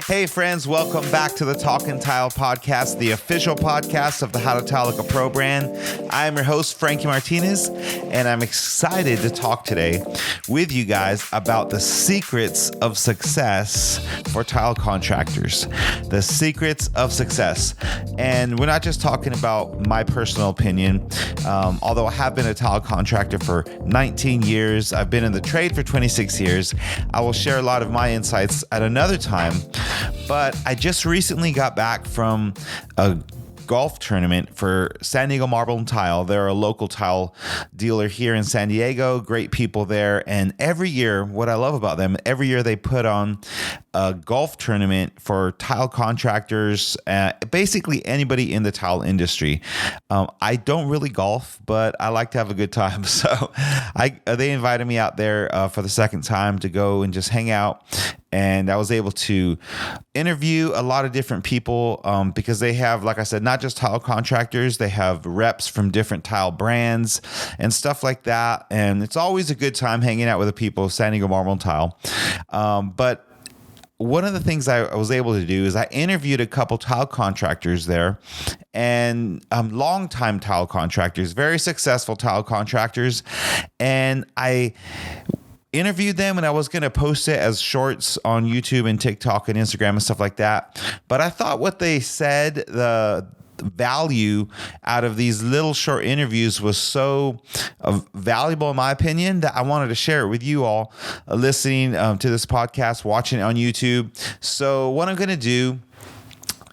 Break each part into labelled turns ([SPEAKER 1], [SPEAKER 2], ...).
[SPEAKER 1] Hey friends, welcome back to the Talkin' Tile podcast, the official podcast of the How to Tile Like a Pro brand. I'm your host, Frankie Martinez, and I'm excited to talk today with you guys about the secrets of success for tile contractors. The secrets of success. And we're not just talking about my personal opinion, although I have been a tile contractor for 19 years. I've been in the trade for 26 years. I will share a lot of my insights at another time. But I just recently got back from a golf tournament for San Diego Marble and Tile. They're a local tile dealer here in San Diego. Great people there. And every year, what I love about them, every year they put on a golf tournament for tile contractors, basically anybody in the tile industry. I don't really golf, but I like to have a good time. So they invited me out there for the second time to go and just hang out. And I was able to interview a lot of different people because they have, like I said, not just tile contractors, they have reps from different tile brands and stuff like that. And it's always a good time hanging out with the people of San Diego Marble and Tile. But one of the things I was able to do is I interviewed a couple tile contractors there, and longtime tile contractors, very successful tile contractors. And I interviewed them, and I was going to post it as shorts on YouTube and TikTok and Instagram and stuff like that. But I thought what they said, the value out of these little short interviews was so valuable in my opinion that I wanted to share it with you all listening to this podcast, watching it on YouTube. So what I'm going to do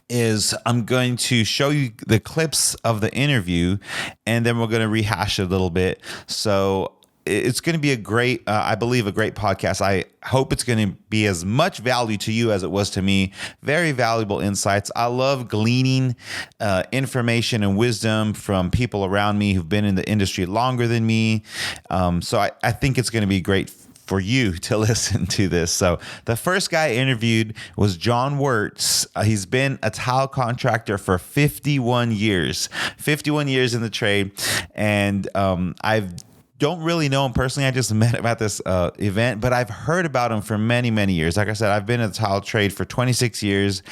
[SPEAKER 1] is I'm going to show you the clips of the interview, and then we're going to rehash it a little bit. So it's going to be a great, I believe, a great podcast. I hope it's going to be as much value to you as it was to me. Very valuable insights. I love gleaning information and wisdom from people around me who've been in the industry longer than me. So I think it's going to be great for you to listen to this. So the first guy I interviewed was John Wurtz. He's been a tile contractor for 51 years. 51 years in the trade. And don't really know him personally. I just met him at this event, but I've heard about him for many, many years. Like I said, I've been in the tile trade for 26 years,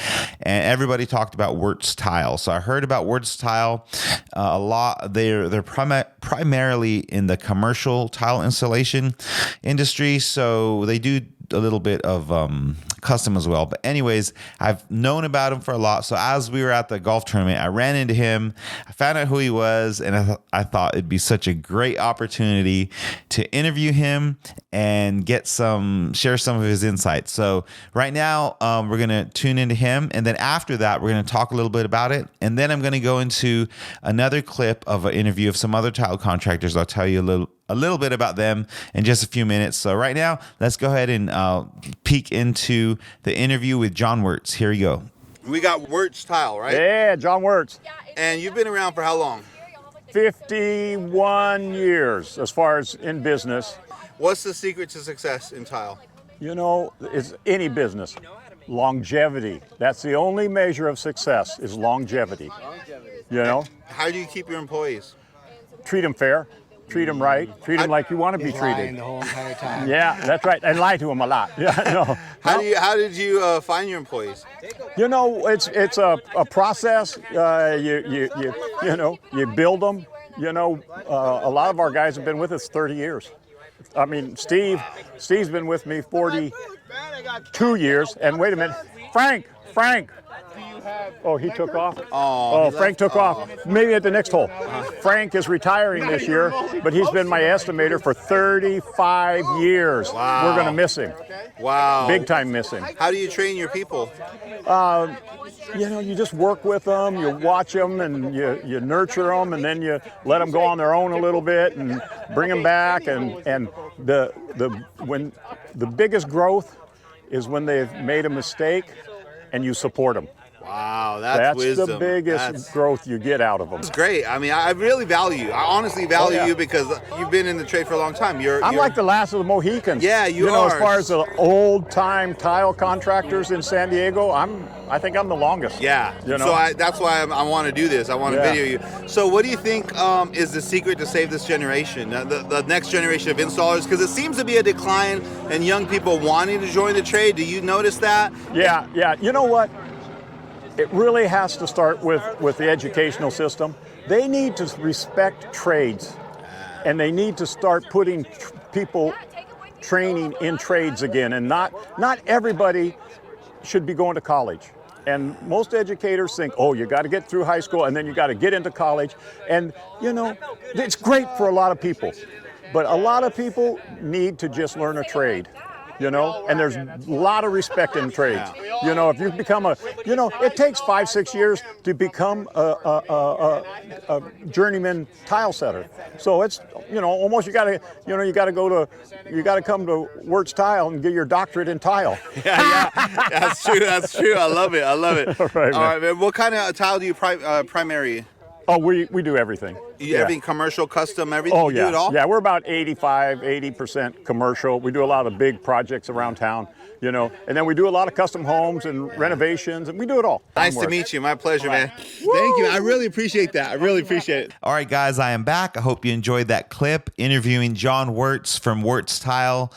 [SPEAKER 1] and everybody talked about Wurtz Tile. So I heard about Wurtz Tile a lot. They're primarily in the commercial tile installation industry, so they do a little bit of custom as well. But anyways, I've known about him for a lot. So as we were at the golf tournament, I ran into him. I found out who he was, and I thought it'd be such a great opportunity to interview him and share some of his insights. So right now, we're going to tune into him. And then after that, we're going to talk a little bit about it. And then I'm going to go into another clip of an interview of some other tile contractors. I'll tell you a little bit about them in just a few minutes. So right now, let's go ahead and peek into the interview with John Wurtz. Here we go.
[SPEAKER 2] We got Wurtz Tile, right?
[SPEAKER 3] Yeah, John Wurtz.
[SPEAKER 2] And you've been around for how long?
[SPEAKER 3] 51 years as far as in business.
[SPEAKER 2] What's the secret to success in tile?
[SPEAKER 3] You know, it's any business. Longevity. That's the only measure of success is longevity. You know?
[SPEAKER 2] How do you keep your employees?
[SPEAKER 3] Treat them fair. Treat them right. Treat them like you want to be treated.
[SPEAKER 4] The whole entire time.
[SPEAKER 3] Yeah, that's right. And lie to them a lot. Yeah, no.
[SPEAKER 2] How did you find your employees?
[SPEAKER 3] You know, it's a process. You build them. You know, a lot of our guys have been with us 30 years. I mean, Steve's been with me 42 years. And wait a minute, Frank. Oh, he took off? Oh, Frank took off. Maybe at the next hole. Frank is retiring this year, but he's been my estimator for 35 years.
[SPEAKER 2] Wow.
[SPEAKER 3] We're going to miss him.
[SPEAKER 2] Wow.
[SPEAKER 3] Big time miss him.
[SPEAKER 2] How do you train your people?
[SPEAKER 3] You know, you just work with them, you watch them, and you nurture them, and then you let them go on their own a little bit and bring them back. And when the biggest growth is when they've made a mistake and you support them.
[SPEAKER 2] Wow. Wow, that's wisdom.
[SPEAKER 3] The biggest growth you get out of them.
[SPEAKER 2] It's great. I mean, I really value you. I honestly value you because you've been in the trade for a long time.
[SPEAKER 3] I'm like the last of the Mohicans.
[SPEAKER 2] Yeah, you
[SPEAKER 3] know,
[SPEAKER 2] are.
[SPEAKER 3] As far as the old-time tile contractors in San Diego, I think I'm the longest.
[SPEAKER 2] Yeah.
[SPEAKER 3] You know?
[SPEAKER 2] So that's why I want to do this. I want to video you. So what do you think is the secret to save this generation, the next generation of installers? Because it seems to be a decline in young people wanting to join the trade. Do you notice that?
[SPEAKER 3] Yeah. You know what? It really has to start with the educational system. They need to respect trades, and they need to start putting people training in trades again. And not everybody should be going to college. And most educators think, oh, you got to get through high school and then you got to get into college. And, you know, it's great for a lot of people. But a lot of people need to just learn a trade. You know, and there's a lot of respect in trades. You know, if you become it takes 5-6 years to become a journeyman tile setter. So it's, almost you got to come to Wurtz Tile and get your doctorate in tile.
[SPEAKER 2] Yeah, that's true. I love it.
[SPEAKER 3] Right,
[SPEAKER 2] all right, man. What kind of tile do you primary?
[SPEAKER 3] Oh, we do everything.
[SPEAKER 2] Everything commercial, custom, everything?
[SPEAKER 3] Oh,
[SPEAKER 2] you do it all?
[SPEAKER 3] Yeah, we're about 80% commercial. We do a lot of big projects around town, and then we do a lot of custom homes and renovations, and we do it all.
[SPEAKER 2] Nice to meet you. My pleasure, man. Thank you. I really appreciate that. I really appreciate it.
[SPEAKER 1] All right, guys, I am back. I hope you enjoyed that clip interviewing John Wurtz from Wurtz Tile.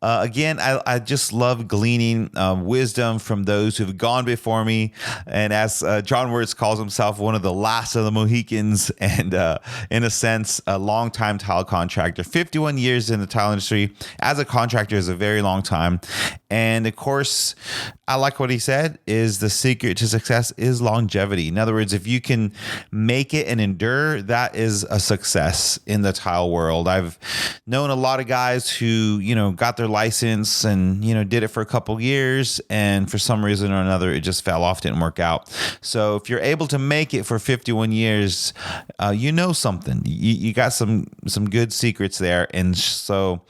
[SPEAKER 1] Again, I just love gleaning wisdom from those who've gone before me. And as John Wurtz calls himself, one of the last of the Mohicans, and in a sense, a longtime tile contractor. 51 years in the tile industry as a contractor is a very long time. And of course, I like what he said, is the secret to success is longevity. In other words, if you can make it and endure, that is a success in the tile world. I've known a lot of guys who, got their license and, did it for a couple years, and for some reason or another, it just fell off, didn't work out. So if you're able to make it for 51 years, something. You got some good secrets there. And so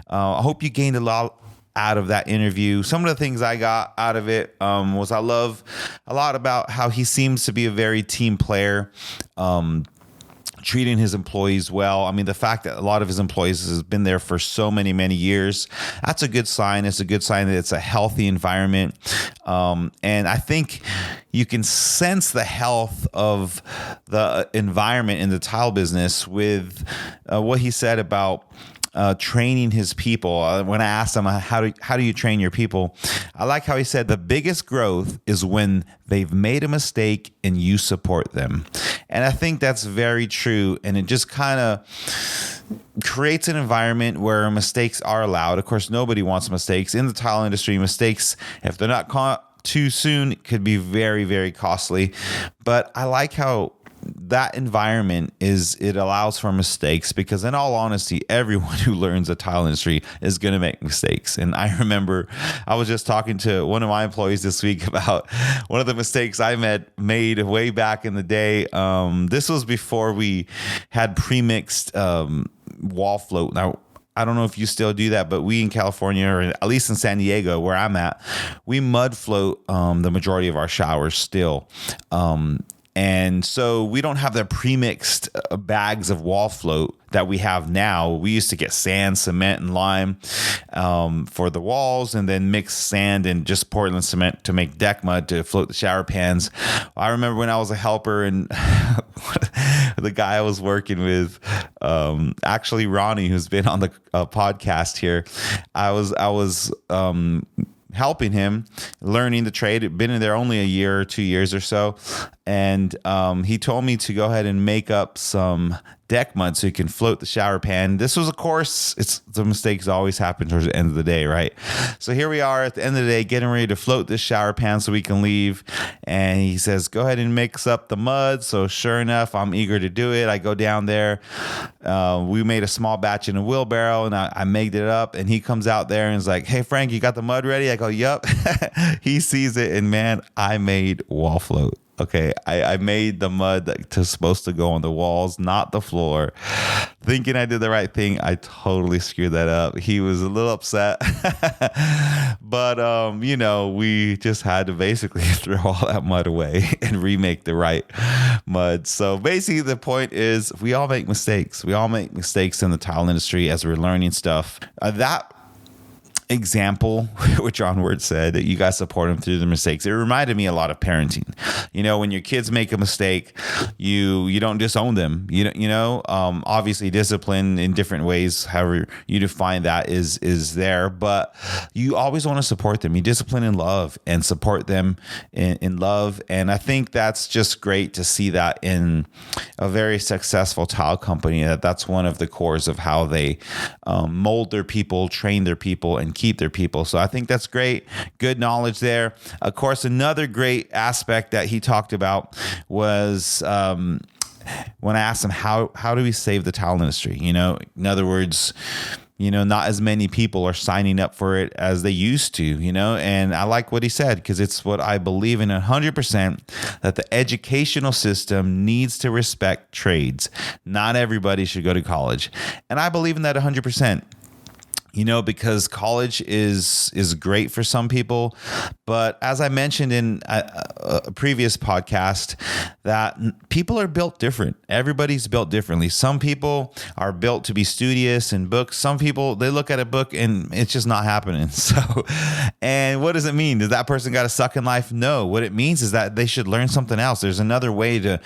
[SPEAKER 1] I hope you gained a lot out of that interview. Some of the things I got out of it was I love a lot about how he seems to be a very team player, treating his employees well. I mean, the fact that a lot of his employees has been there for so many years, that's a good sign. It's a good sign that it's a healthy environment. And I think you can sense the health of the environment in the tile business with what he said about training his people. When I asked him, how do you train your people? I like how he said the biggest growth is when they've made a mistake and you support them. And I think that's very true. And it just kind of creates an environment where mistakes are allowed. Of course, nobody wants mistakes. In the tile industry, mistakes, if they're not caught too soon, could be very, very costly. But I like how that environment it allows for mistakes, because in all honesty, everyone who learns the tile industry is going to make mistakes. And I remember I was just talking to one of my employees this week about one of the mistakes I made way back in the day. This was before we had pre-mixed wall float. Now, I don't know if you still do that, but we in California, or at least in San Diego, where I'm at, we mud float the majority of our showers still. And so we don't have the pre-mixed bags of wall float that we have now. We used to get sand, cement, and lime for the walls, and then mix sand and just Portland cement to make deck mud to float the shower pans. I remember when I was a helper, and the guy I was working with, actually Ronnie, who's been on the podcast here, I was helping him, learning the trade. I'd been in there only a year or 2 years or so. And he told me to go ahead and make up some deck mud so you can float the shower pan. This was, of course, the mistakes always happen towards the end of the day, right? So here we are at the end of the day, getting ready to float this shower pan so we can leave. And he says, go ahead and mix up the mud. So sure enough, I'm eager to do it. I go down there. We made a small batch in a wheelbarrow, and I made it up. And he comes out there and is like, hey, Frank, you got the mud ready? I go, yup. He sees it, and man, I made wall float. Okay, I made the mud that was supposed to go on the walls, not the floor. Thinking I did the right thing, I totally screwed that up. He was a little upset. But, we just had to basically throw all that mud away and remake the right mud. So basically the point is we all make mistakes. We all make mistakes in the tile industry as we're learning stuff. That example, which John Wurtz said, that you guys support them through the mistakes. It reminded me a lot of parenting. When your kids make a mistake, you don't disown them. Obviously discipline in different ways, however you define that is there, but you always want to support them. You discipline in love and support them in love. And I think that's just great to see that in a very successful tile company, that's one of the cores of how they mold their people, train their people, and keep their people. So I think that's great. Good knowledge there. Of course, another great aspect that he talked about was when I asked him, how do we save the tile industry? In other words, not as many people are signing up for it as they used to, and I like what he said, because it's what I believe in 100%, that the educational system needs to respect trades. Not everybody should go to college. And I believe in that 100%. Because college is great for some people. But as I mentioned in a previous podcast, that people are built different. Everybody's built differently. Some people are built to be studious in books. Some people, they look at a book and it's just not happening. So, and what does it mean? Does that person got to suck in life? No. What it means is that they should learn something else. There's another way to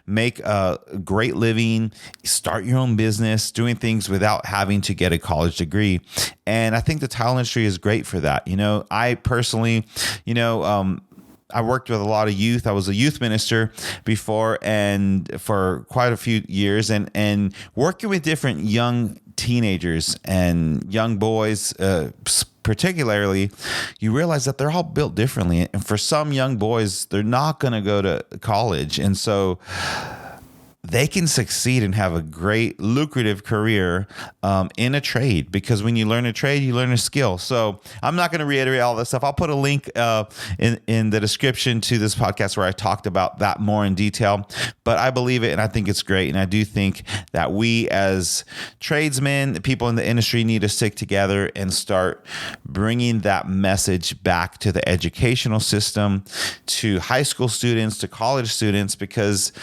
[SPEAKER 1] make a great living, start your own business, doing things without having to get a college degree. And I think the tile industry is great for that. I personally, I worked with a lot of youth. I was a youth minister before and for quite a few years, and working with different young teenagers and young boys, particularly, you realize that they're all built differently. And for some young boys, they're not going to go to college. And so they can succeed and have a great lucrative career in a trade, because when you learn a trade, you learn a skill. So I'm not going to reiterate all this stuff. I'll put a link in the description to this podcast where I talked about that more in detail, but I believe it and I think it's great. And I do think that we as tradesmen, people in the industry, need to stick together and start bringing that message back to the educational system, to high school students, to college students, because,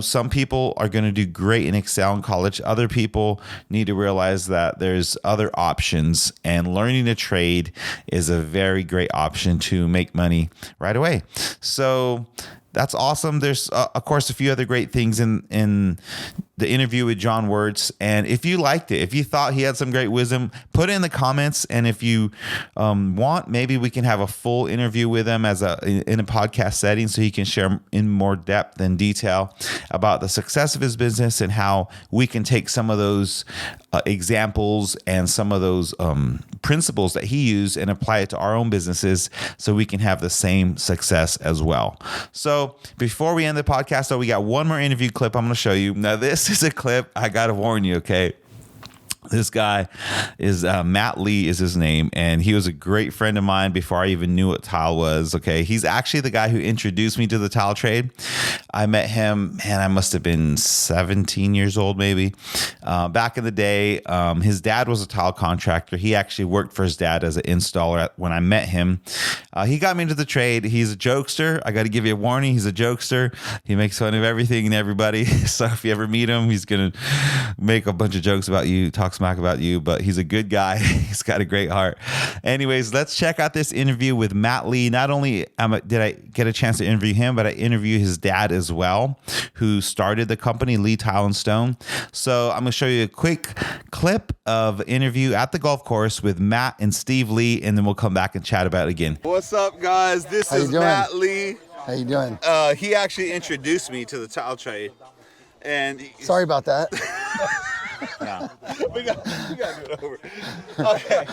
[SPEAKER 1] some people are going to do great and excel in college. Other people need to realize that there's other options, and learning a trade is a very great option to make money right away. So that's awesome. There's, of course, a few other great things in the interview with John Wurtz. And if you liked it, if you thought he had some great wisdom, put it in the comments. And if you want, maybe we can have a full interview with him in a podcast setting, so he can share in more depth and detail about the success of his business and how we can take some of those examples and some of those principles that he used and apply it to our own businesses, so we can have the same success as well. So before we end the podcast, though, we got one more interview clip I'm going to show you. Now, this is a clip, I got to warn you, okay? This guy is Matt Lee is his name, and he was a great friend of mine before I even knew what tile was. Okay, he's actually the guy who introduced me to the tile trade. I met him, man, I must have been 17 years old, maybe. Back in the day, his dad was a tile contractor. He actually worked for his dad as an installer when I met him. He got me into the trade. He's a jokester. I got to give you a warning. He's a jokester. He makes fun of everything and everybody. So if you ever meet him, he's going to make a bunch of jokes about you, talk smack about you, but he's a good guy. He's got a great heart. Anyways, let's check out this interview with Matt Lee. Not only did I get a chance to interview him, but I interviewed his dad as well, who started the company, Lee Tile and Stone. So I'm going to show you a quick clip of an interview at the golf course with Matt and Steve Lee, and then we'll come back and chat about it again.
[SPEAKER 2] What's up, guys? This is Matt Lee.
[SPEAKER 4] How you doing?
[SPEAKER 2] He actually introduced me to the tile trade. And
[SPEAKER 4] sorry about that.
[SPEAKER 2] No. we got to do it over. Okay.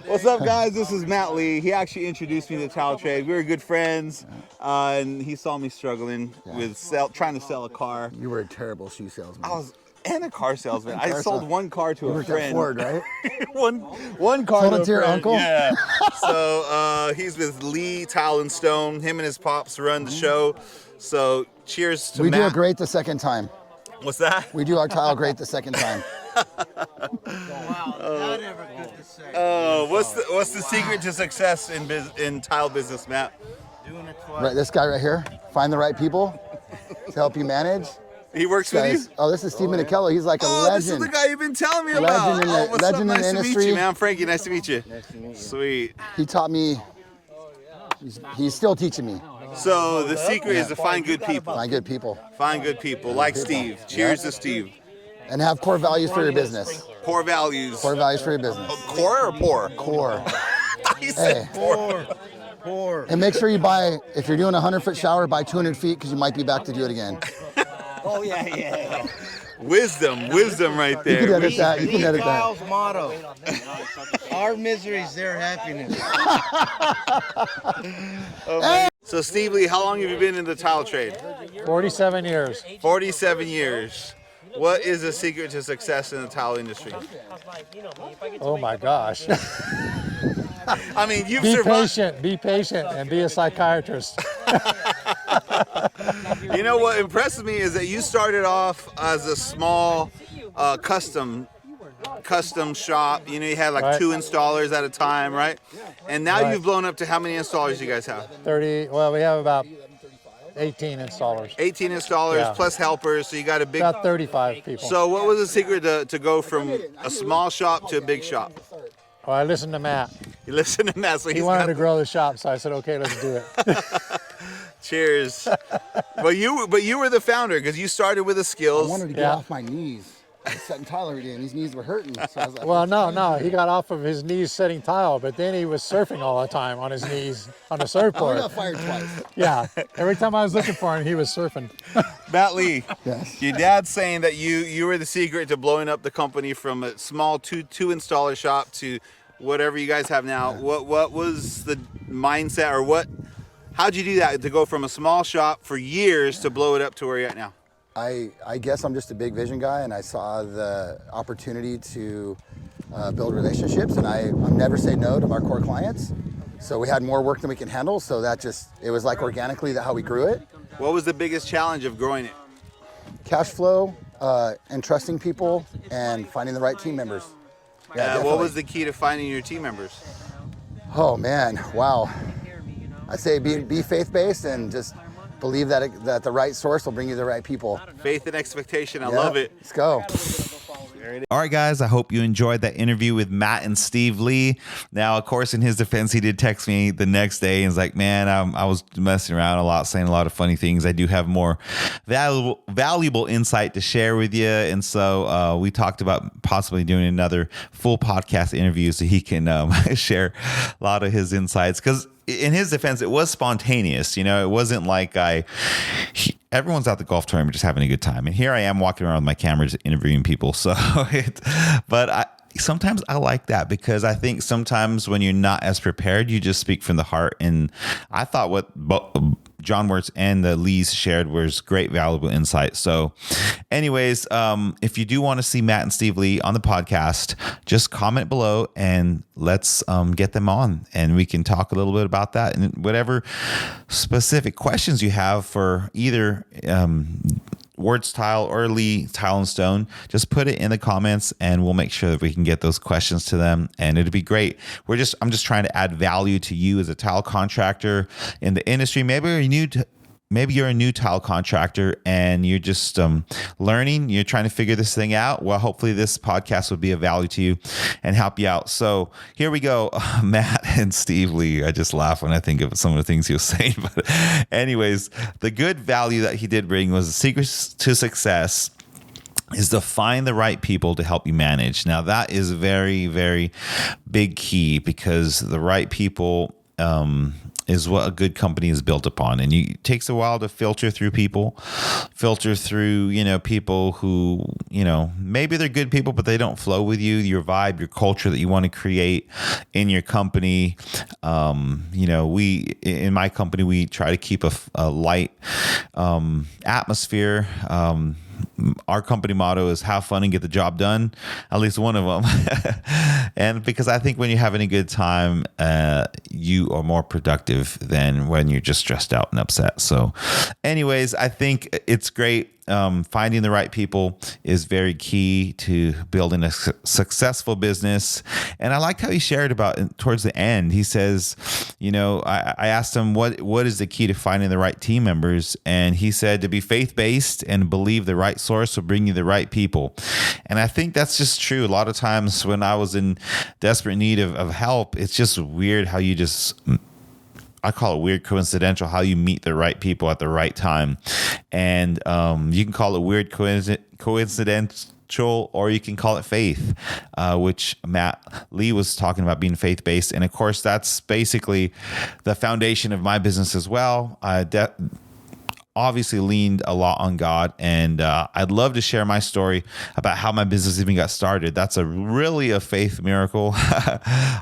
[SPEAKER 2] What's up, guys? This is Matt Lee. He actually introduced me to the tile trade. We were good friends, and he saw me struggling with trying to sell a car.
[SPEAKER 4] You were a terrible shoe salesman.
[SPEAKER 2] And a car salesman. I sold one car to a friend.
[SPEAKER 4] Ford, right?
[SPEAKER 2] one car
[SPEAKER 4] Sold it to your
[SPEAKER 2] friend.
[SPEAKER 4] uncle?
[SPEAKER 2] Yeah. So he's with Lee Tile and Stone. Him and his pops run the show. So cheers to
[SPEAKER 4] We
[SPEAKER 2] Matt.
[SPEAKER 4] do it great the second time.
[SPEAKER 2] What's that?
[SPEAKER 4] We do our tile great the second time.
[SPEAKER 2] What's the secret to success in tile business, Matt?
[SPEAKER 5] Doing it twice.
[SPEAKER 4] Right, this guy right here. Find the right people to help you manage.
[SPEAKER 2] He works with you?
[SPEAKER 4] Oh, this is Steve Minichello. He's like a legend.
[SPEAKER 2] This is the guy you've been telling me
[SPEAKER 4] Legend
[SPEAKER 2] about.
[SPEAKER 4] in the-
[SPEAKER 2] What's
[SPEAKER 4] legend
[SPEAKER 2] up?
[SPEAKER 4] in the
[SPEAKER 2] Nice to meet
[SPEAKER 4] industry.
[SPEAKER 2] you, man. I'm Frankie. Nice to meet you.
[SPEAKER 5] Nice to meet you.
[SPEAKER 2] Sweet.
[SPEAKER 4] He taught me. He's still teaching me.
[SPEAKER 2] So the secret is to find good people.
[SPEAKER 4] Find good people
[SPEAKER 2] Find good people like Steve. Cheers to Steve.
[SPEAKER 4] and have core values for your business.
[SPEAKER 2] Core values.
[SPEAKER 4] Core values for your business.
[SPEAKER 2] Core or poor?
[SPEAKER 4] Core.
[SPEAKER 2] He said
[SPEAKER 4] Hey.
[SPEAKER 2] poor.
[SPEAKER 5] Poor.
[SPEAKER 4] And make sure you buy, if you're doing a 100-foot shower, buy 200 feet because you might be back to do it again.
[SPEAKER 5] Oh, yeah.
[SPEAKER 2] Wisdom right
[SPEAKER 4] You can
[SPEAKER 2] there.
[SPEAKER 4] edit that. You can edit that.
[SPEAKER 5] Kyle's motto. Our misery is their happiness.
[SPEAKER 2] So Steve Lee, how long have you been in the tile trade?
[SPEAKER 6] 47 years.
[SPEAKER 2] 47 years. What is the secret to success in the tile industry?
[SPEAKER 6] Oh my gosh.
[SPEAKER 2] I mean, you've
[SPEAKER 6] Be
[SPEAKER 2] survived.
[SPEAKER 6] patient, and be a psychiatrist.
[SPEAKER 2] You know what impresses me is that you started off as a small custom shop. You know, you had like
[SPEAKER 6] Right.
[SPEAKER 2] 2 installers at a time, right? And now
[SPEAKER 6] Right.
[SPEAKER 2] you've blown up to how many installers you guys have?
[SPEAKER 6] 30, well, we have about 18 installers.
[SPEAKER 2] 18 installers
[SPEAKER 6] Yeah.
[SPEAKER 2] plus helpers, so you got a big.
[SPEAKER 6] About 35 people.
[SPEAKER 2] So what was the secret to go from a small shop to a big shop?
[SPEAKER 6] Well, I listened to Matt.
[SPEAKER 2] You listen to Matt, so
[SPEAKER 6] He
[SPEAKER 2] he's
[SPEAKER 6] wanted
[SPEAKER 2] got.
[SPEAKER 6] to grow the shop, so I said, okay, let's do it.
[SPEAKER 2] Cheers. But you were the founder because you started with the
[SPEAKER 4] I
[SPEAKER 2] skills.
[SPEAKER 4] wanted to get
[SPEAKER 6] Yeah.
[SPEAKER 4] off my knees. I was setting tile every day, and these knees were hurting. So I was like,
[SPEAKER 6] Well, no, he got off of his knees setting tile, but then he was surfing all the time on his knees on a
[SPEAKER 4] I
[SPEAKER 6] surfboard.
[SPEAKER 4] got fired twice.
[SPEAKER 6] Yeah, every time I was looking for him, he was surfing.
[SPEAKER 2] Matt Lee,
[SPEAKER 4] Yes.
[SPEAKER 2] your dad's saying that you were the secret to blowing up the company from a small two installer shop to whatever you guys have now. What was the mindset, or how'd you do that to go from a small shop for years to blow it up to where you're at now?
[SPEAKER 4] I guess I'm just a big vision guy, and I saw the opportunity to build relationships, and I'm never say no to our core clients. So we had more work than we can handle, so it was like organically how we grew it.
[SPEAKER 2] What was the biggest challenge of growing it?
[SPEAKER 4] Cash flow, and trusting people, and finding the right team members. Yeah,
[SPEAKER 2] What was
[SPEAKER 4] definitely.
[SPEAKER 2] the key to finding your team members?
[SPEAKER 4] Oh man, wow. I say be faith-based and just believe that the right source will bring you the right people.
[SPEAKER 2] Faith and expectation. I
[SPEAKER 4] Yeah,
[SPEAKER 2] love it.
[SPEAKER 4] Let's go.
[SPEAKER 1] All right, guys, I hope you enjoyed that interview with Matt and Steve Lee. Now, of course, in his defense, he did text me the next day and was like, man, I was messing around a lot, saying a lot of funny things. I do have more valuable insight to share with you. And so we talked about possibly doing another full podcast interview so he can share a lot of his insights. Because in his defense, it was spontaneous. You know, it wasn't like everyone's at the golf tournament just having a good time. And here I am walking around with my camera just interviewing people. So, sometimes I like that because I think sometimes when you're not as prepared, you just speak from the heart. And I thought what John Wurtz and the Lees shared was great, valuable insight. So anyways, if you do want to see Matt and Steve Lee on the podcast, just comment below and let's get them on and we can talk a little bit about that and whatever specific questions you have for either Wurtz Tile or Lee Tile and Stone, just put it in the comments and we'll make sure that we can get those questions to them and it'll be great. I'm just trying to add value to you as a tile contractor in the industry. Maybe you're a new tile contractor and you're just learning, you're trying to figure this thing out. Well, hopefully this podcast would be of value to you and help you out. So here we go. Matt and Steve Lee. I just laugh when I think of some of the things he was saying. But anyways, the good value that he did bring was the secret to success is to find the right people to help you manage. Now that is very, very big key because the right people is what a good company is built upon. And it takes a while to filter through people who, maybe they're good people, but they don't flow with you, your vibe, your culture that you want to create in your company. In my company, we try to keep a light atmosphere. our company motto is have fun and get the job done, at least one of them. And because I think when you're having a good time, you are more productive than when you're just stressed out and upset. So anyways, I think it's great. Finding the right people is very key to building a successful business. And I liked how he shared about towards the end. He says, I asked him what is the key to finding the right team members, and he said to be faith-based and believe the right source will bring you the right people. And I think that's just true. A lot of times when I was in desperate need of help, it's just weird how you just, I call it weird coincidental, how you meet the right people at the right time. And you can call it weird coincidental, or you can call it faith, which Matt Lee was talking about being faith-based. And of course, that's basically the foundation of my business as well. I obviously leaned a lot on God, and I'd love to share my story about how my business even got started. That's really a faith miracle.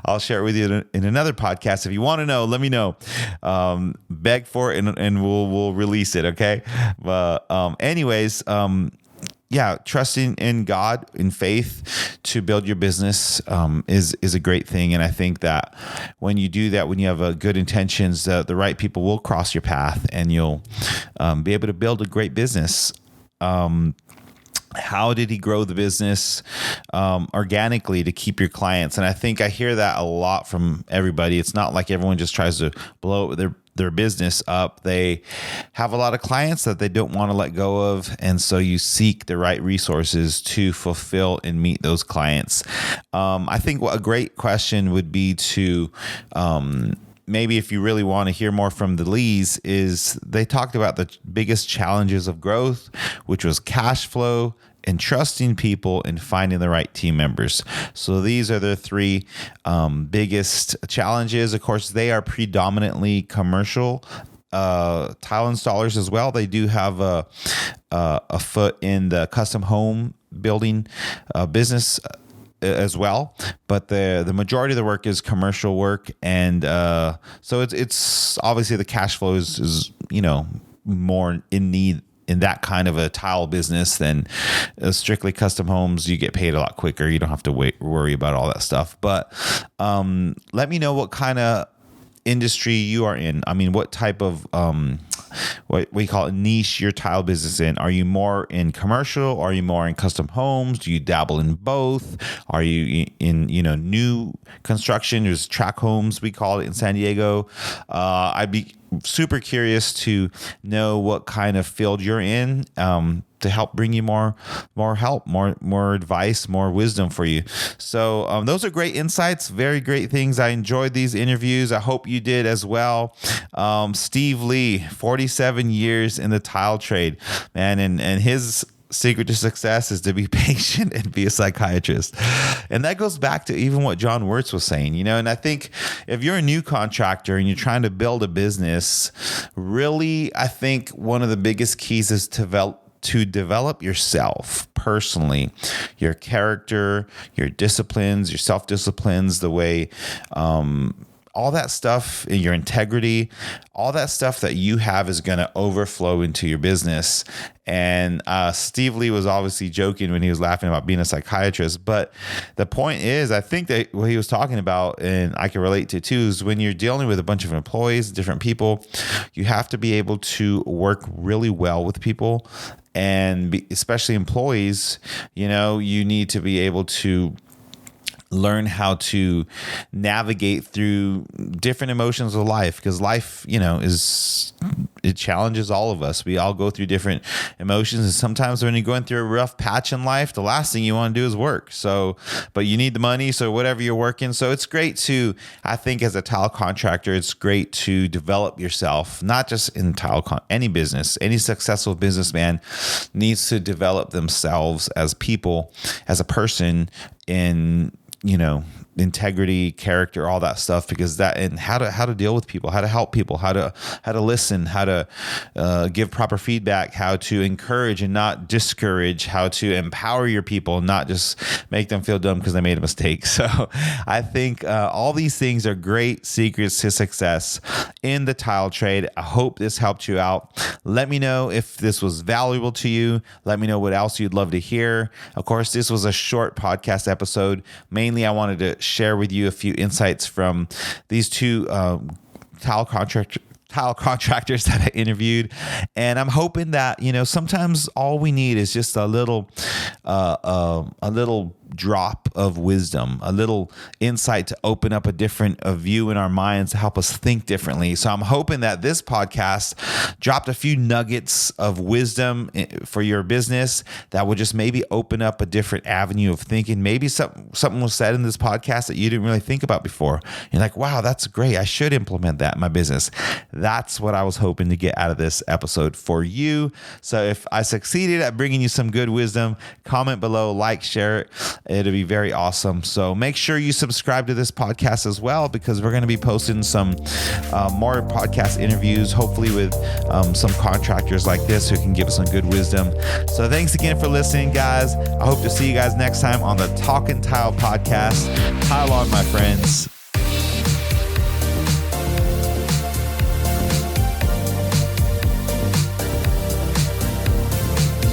[SPEAKER 1] I'll share it with you in another podcast. If you want to know, let me know. Beg for it, and we'll release it. Okay. But anyways, yeah, trusting in God, in faith to build your business is a great thing. And I think that when you do that, when you have good intentions, the right people will cross your path, and you'll be able to build a great business. How did he grow the business organically to keep your clients? And I think I hear that a lot from everybody. It's not like everyone just tries to blow their business up. They have a lot of clients that they don't want to let go of, and so you seek the right resources to fulfill and meet those clients. I think a great question would be to maybe, if you really want to hear more from the Lees, is they talked about the biggest challenges of growth, which was cash flow and trusting people and finding the right team members. So these are the three biggest challenges. Of course, they are predominantly commercial tile installers as well. They do have a foot in the custom home building business as well, but the majority of the work is commercial work, and so it's obviously the cash flow is more in need in that kind of a tile business than strictly custom homes. You get paid a lot quicker. You don't have to worry about all that stuff. But let me know what kind of industry you are in. I mean, what type of what we call it niche your tile business in. Are you more in commercial? Are you more in custom homes? Do you dabble in both? Are you in new construction? There's track homes, we call it in San Diego. I'd be super curious to know what kind of field you're in, to help bring you more help, more advice, more wisdom for you. So those are great insights, very great things. I enjoyed these interviews. I hope you did as well. Steve Lee, 47 years in the tile trade, man, and his secret to success is to be patient and be a psychiatrist. And that goes back to even what John Wurtz was saying, and I think if you're a new contractor and you're trying to build a business, really, I think one of the biggest keys is to develop yourself personally, your character, your disciplines, your self-disciplines, the way, all that stuff, your integrity, all that stuff that you have is going to overflow into your business. And Steve Lee was obviously joking when he was laughing about being a psychiatrist. But the point is, I think that what he was talking about, and I can relate to too, is when you're dealing with a bunch of employees, different people, you have to be able to work really well with people. And especially employees, you need to be able to learn how to navigate through different emotions of life, because life, it challenges all of us. We all go through different emotions, and sometimes when you're going through a rough patch in life, the last thing you want to do is work. So, but you need the money, so whatever you're working. So it's great to, I think as a tile contractor, it's great to develop yourself, not just in any business. Any successful businessman needs to develop themselves as people, as a person, in integrity, character, all that stuff, because that, and how to deal with people, how to help people, how to listen, how to give proper feedback, how to encourage and not discourage, how to empower your people, not just make them feel dumb because they made a mistake. So I think all these things are great secrets to success in the tile trade. I hope this helped you out. Let me know if this was valuable to you. Let me know what else you'd love to hear. Of course, this was a short podcast episode. Mainly, I wanted to share with you a few insights from these two tile contractors that I interviewed. And I'm hoping that, sometimes all we need is just a little drop of wisdom, a little insight to open up a different view in our minds to help us think differently. So I'm hoping that this podcast dropped a few nuggets of wisdom for your business that would just maybe open up a different avenue of thinking. Maybe something was said in this podcast that you didn't really think about before. You're like, wow, that's great. I should implement that in my business. That's what I was hoping to get out of this episode for you. So if I succeeded at bringing you some good wisdom, comment below, like, share it. It'll be very awesome. So make sure you subscribe to this podcast as well, because we're going to be posting some more podcast interviews, hopefully with some contractors like this who can give us some good wisdom. So thanks again for listening, guys. I hope to see you guys next time on the Talkin' Tile podcast. Tile on, my friends.